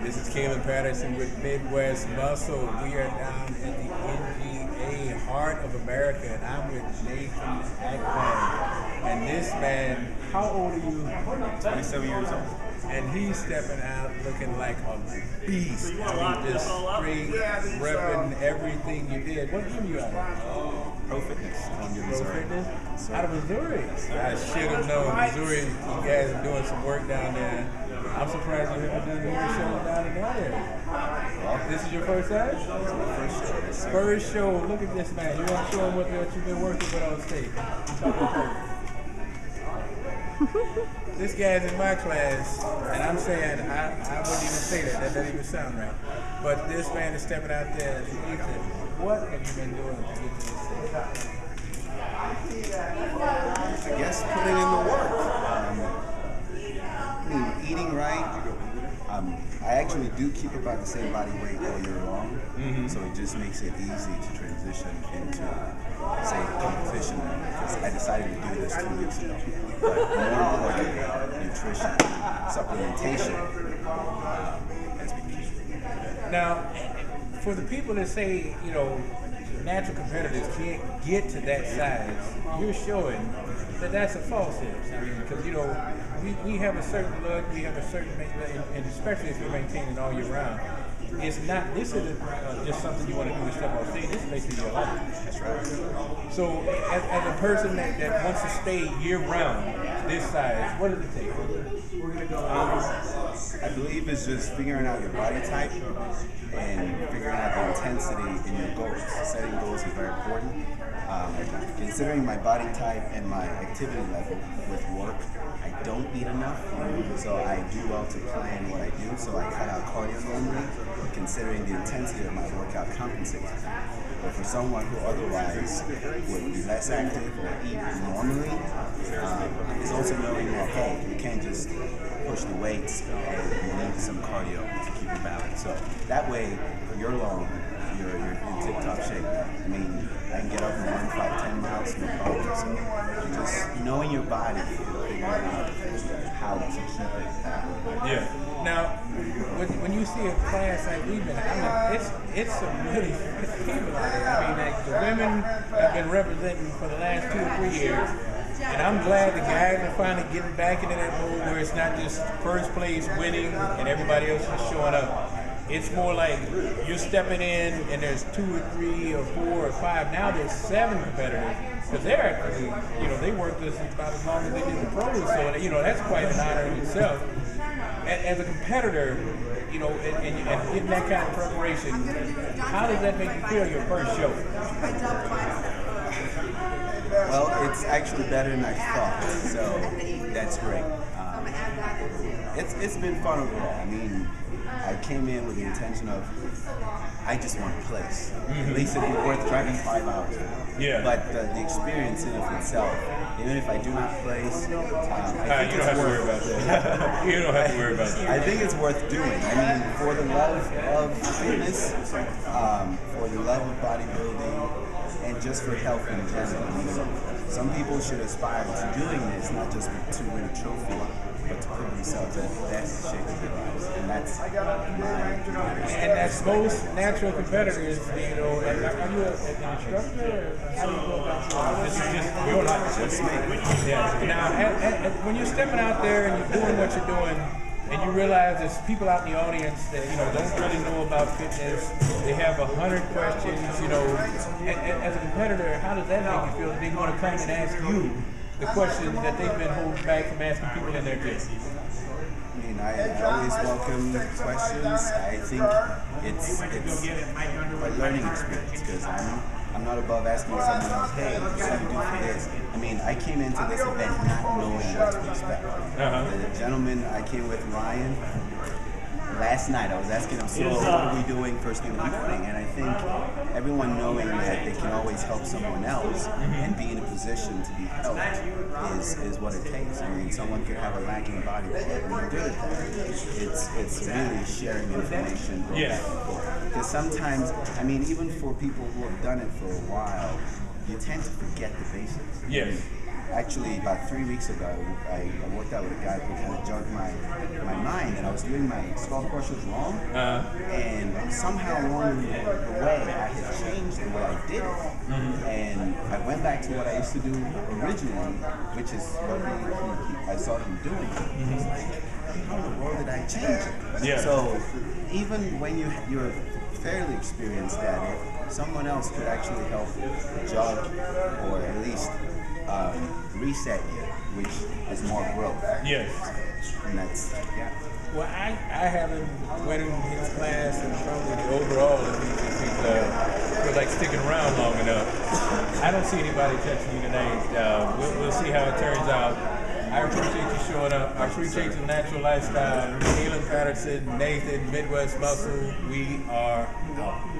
This is Caleb Patterson with Midwest Muscle. We are down at the NGA, Heart of America, and I'm with Nathan Akpan. And this man, how old are you? 27 years old. And he's stepping out looking like a beast. I mean, just straight repping everything you did. What team you out of? Pro Fitness. Pro Fitness? Out of Missouri. I should have known. Missouri, you guys are doing some work down there. I'm surprised you haven't done any show down in that area. Well, this is your first time? First show. First show. Look at this man. You want to show him what you've been working with on stage. This guy's in my class, and I'm saying, I wouldn't even say that. That doesn't even sound right. But this man is stepping out there. Nathan, what have you been doing to get to this stage? I guess putting in the work. I mean, eating right. I actually do keep about the same body weight all year long, so it just makes it easy to transition into, say, competition. Because I decided to do this 2 weeks ago. But more importantly, nutrition, supplementation has been key. Now, for the people that say, you know, natural competitors can't get to that size, you're showing that that's a falsehood. I mean, because, you know, we have a certain look, we have a certain, and especially if you're maintaining all year round, it's not, this isn't just something you want to do to step on stage, this is basically your life. That's right. So, as a person that wants to stay year round, this size, what does it take? I believe it's just figuring out your body type and figuring out the intensity in your goals. Setting goals is very important. Considering my body type and my activity level with work, I don't eat enough, so I do well to plan what I do. So I cut out cardio normally, considering the intensity of my workout compensates. But for someone who otherwise would be less active or eat normally, is also knowing that, hey, you can't just push the weights and you need some cardio to keep you balanced. So that way, you're long, you're in tip-top shape. I mean, I can get up and run 5, 10 miles, no problem. So just knowing your body and figuring out how to keep it. Yeah. Now, when you see a class like we've been, I mean, it's some really people out there. I mean, like, the women have been representing for the last 2 or 3 years, and I'm glad the guys are finally getting back into that mode where it's not just first place winning and everybody else is showing up. It's more like you're stepping in and there's 2 or 3 or 4 or 5. Now there's 7 competitors because they're actually, you know, they worked this about as long as they did the pros. So, you know, that's quite an honor in itself. As a competitor, you know, and getting that kind of preparation, how does that make you feel your first show? Well, it's actually better than I thought, so that's great. It's been fun overall. I mean, I came in with the intention of, I just want to place. At least it'd be worth driving 5 hours. Yeah. But the experience in of itself, even if I do not place, I think you don't have to worry about that. You don't have to worry about that. I think it's worth doing. I mean, for the love of fitness, for the love of bodybuilding, and just for health in general. I mean, some people should aspire to doing this, not just to win a trophy, but to put themselves in the best shape of their lives. And that's and that's most natural competitors, you know. Are you an instructor? Or how do you go about this? This is just your life. just me. Yeah. Now, when you're stepping out there and you're doing what you're doing, and you realize there's people out in the audience that, you know, don't really know about fitness, they have 100 questions, you know. As a competitor, how does that make you feel? They want to come and ask you the questions that they've been holding back from asking people in their gym. I mean, I always welcome questions. I think it's a learning experience because I'm not above asking someone else, hey, what should you do for this? I mean, I came into this event not knowing what to expect. The gentleman I came with, Ryan, last night I was asking him, so what are we doing first thing in the morning? And I think everyone knowing that they can always help someone else and be in a position to be helped is what it takes. I mean, someone could have a lacking body part, and you're good at that. It's really sharing information. Yeah. Because sometimes, I mean, even for people who have done it for a while, you tend to forget the basics. Yes. actually about 3 weeks ago, I worked out with a guy who kind of jogged my mind, and I was doing my skull crushers wrong, and somehow along the way I had changed the way I did it, and I went back to what I used to do originally, which is what I saw him doing. I was like, how in the world did I change it? Yeah. So even when you're fairly experienced at it, someone else could actually help jog or at least reset you, which is more growth. Yes. And that's, yeah. Well, I haven't went in his class, and probably the overall, if he's feel like sticking around long enough. I don't see anybody touching you tonight. We'll see how it turns out. I appreciate you showing up. I appreciate the natural lifestyle. Keelan Patterson, Nathan, Midwest Muscle. We are out.